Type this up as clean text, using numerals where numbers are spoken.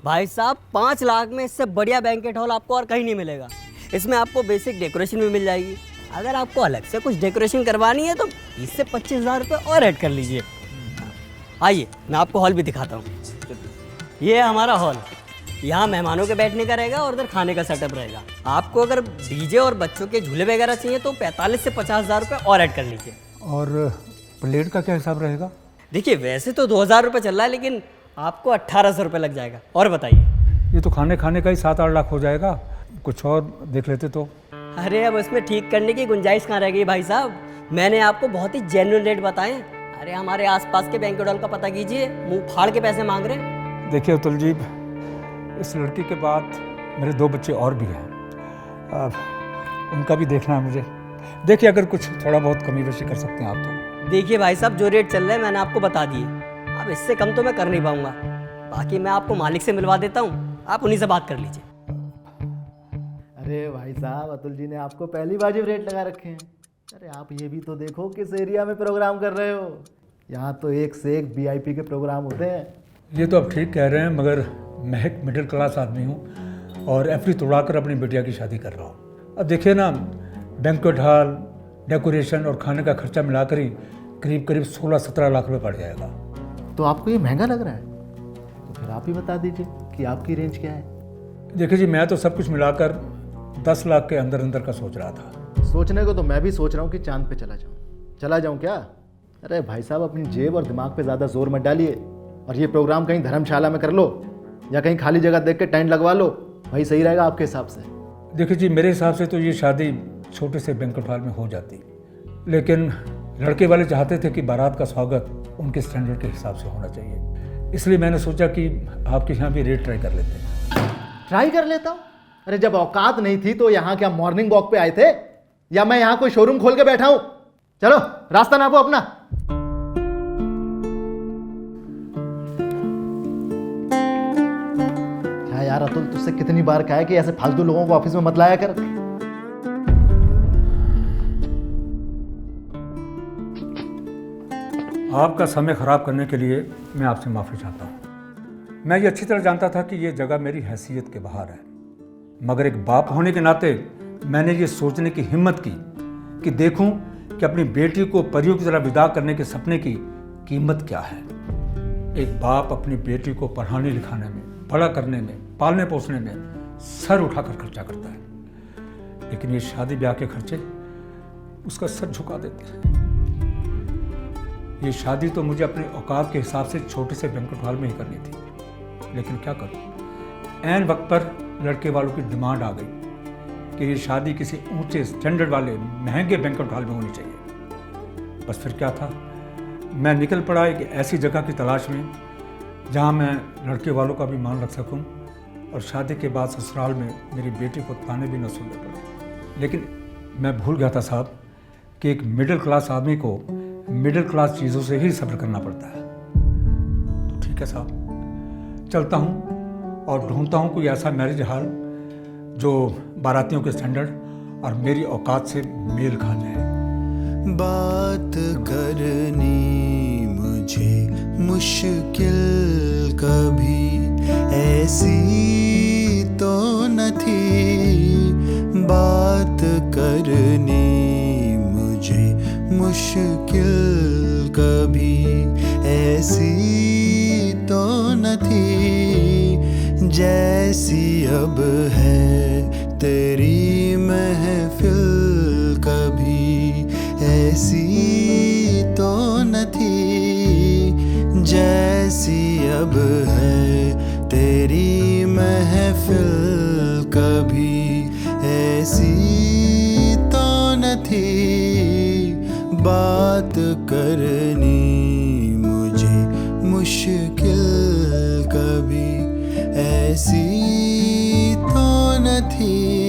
भाई साहब 5 लाख में इससे बढ़िया बैंकेट हॉल आपको और कहीं नहीं मिलेगा। इसमें आपको बेसिक डेकोरेशन भी मिल जाएगी। अगर आपको अलग से कुछ डेकोरेशन करवानी है तो 20 से 25,000 रुपये और ऐड कर लीजिए। आइए मैं आपको हॉल भी दिखाता हूँ। ये है हमारा हॉल। यहाँ मेहमानों के बैठने का रहेगा और उधर खाने का सेटअप रहेगा। आपको अगर डीजे और बच्चों के झूले वगैरह चाहिए तो 45 से 50,000 रुपये और ऐड कर लीजिए। और प्लेट का क्या हिसाब रहेगा? देखिए वैसे तो 2,000 रुपये चल रहा है, लेकिन आपको 1,800 रुपये लग जाएगा। और बताइए। ये तो खाने का ही 7-8 लाख हो जाएगा। कुछ और देख लेते तो। अरे अब उसमें ठीक करने की गुंजाइश कहाँ रह गई भाई साहब। मैंने आपको बहुत ही जेन्युइन रेट बताए। अरे हमारे आसपास के बैंक्वेट हॉल का पता कीजिए, मुंह फाड़ के पैसे मांग रहे हैं। देखिए अतुल जी, इस लड़की के बाद मेरे 2 बच्चे और भी हैं। उनका भी देखना है मुझे। देखिए अगर कुछ थोड़ा बहुत कमी बेशी कर सकते हैं आप तो। देखिए भाई साहब, जो रेट चल रहे हैं मैंने आपको बता दिए। अब इससे कम तो मैं कर नहीं पाऊंगा। बाकी मैं आपको मालिक से मिलवा देता हूँ, आप उन्हीं से बात कर लीजिए। अरे भाई साहब, अतुल जी ने आपको पहली वाजिब रेट लगा रखे हैं। अरे आप ये भी तो देखो किस एरिया में प्रोग्राम कर रहे हो। यहाँ तो एक से एक वीआईपी के प्रोग्राम होते हैं। ये तो आप ठीक कह रहे हैं, मगर मैं एक मिडिल क्लास आदमी हूँ और एफडी तोड़ाकर अपनी बिटिया की शादी कर रहा हूँ। अब देखिए ना, बैंक्वेट हॉल, डेकोरेशन और खाने का खर्चा मिलाकर ही करीब 16-17 लाख रुपये पड़ जाएगा। तो आपको ये महंगा लग रहा है? तो फिर आप ही बता दीजिए कि आपकी रेंज क्या है। देखिए जी, मैं तो सब कुछ मिलाकर 10 लाख के अंदर का सोच रहा था। सोचने को तो मैं भी सोच रहा हूँ कि चांद पे चला जाऊँ क्या? अरे भाई साहब, अपनी जेब और दिमाग पे ज़्यादा जोर मत डालिए और ये प्रोग्राम कहीं धर्मशाला में कर लो या कहीं खाली जगह देख के टेंट लगवा लो, वही सही रहेगा आपके हिसाब से। देखिए जी, मेरे हिसाब से तो ये शादी छोटे से बैंक्वेट हॉल में हो जाती, लेकिन लड़के वाले चाहते थे कि बारात का स्वागत उनके स्टैंडर्ड के हिसाब से होना चाहिए। इसलिए मैंने सोचा कि आपके यहाँ भी रेट ट्राई कर लेते हैं। ट्राई कर लेता हूँ? अरे जब औकात नहीं थी तो यहाँ क्या मॉर्निंग वॉक पे आए थे, या मैं यहाँ कोई शोरूम खोल के बैठा हूँ? चलो रास्ता नापो अपना। क्या यार अतुल, तुझसे कितनी बार कहा है कि ऐसे फालतू लोगों को ऑफिस में मत लाया कर। आपका समय ख़राब करने के लिए मैं आपसे माफ़ी चाहता हूँ। मैं ये अच्छी तरह जानता था कि ये जगह मेरी हैसियत के बाहर है, मगर एक बाप होने के नाते मैंने ये सोचने की हिम्मत की कि देखूं कि अपनी बेटी को परियों की तरह विदा करने के सपने की कीमत क्या है। एक बाप अपनी बेटी को पढ़ाने लिखाने में, बड़ा करने में, पालने पोसने में सर उठाकर खर्चा करता है, लेकिन ये शादी ब्याह के खर्चे उसका सर झुका देते हैं। ये शादी तो मुझे अपने औकात के हिसाब से छोटे से बैंक्वेट हॉल में ही करनी थी, लेकिन क्या करूं, ऐन वक्त पर लड़के वालों की डिमांड आ गई कि ये शादी किसी ऊंचे स्टैंडर्ड वाले महंगे बैंक्वेट हॉल में होनी चाहिए। बस फिर क्या था, मैं निकल पड़ा एक ऐसी जगह की तलाश में जहां मैं लड़के वालों का भी मान रख सकूं और शादी के बाद ससुराल में मेरी बेटी को ताने भी न सुनने पड़े। लेकिन मैं भूल गया था साहब कि एक मिडिल क्लास आदमी को मिडिल क्लास चीज़ों से ही सब्र करना पड़ता है। तो ठीक है साहब, चलता हूँ और ढूंढता हूँ कोई ऐसा मैरिज हॉल जो बारातियों के स्टैंडर्ड और मेरी औकात से मेल खा जाए। बात करनी मुझे मुश्किल कभी ऐसी तो न थी, बात करनी मुझे मुश्किल कभी ऐसी तो न थी, जैसी अब है तेरी महफिल कभी ऐसी तो न थी, जैसी अब है तेरी महफिल कभी ऐसी तो न थी, बात करनी मुझे मुश्किल कभी ऐसी तो न थी।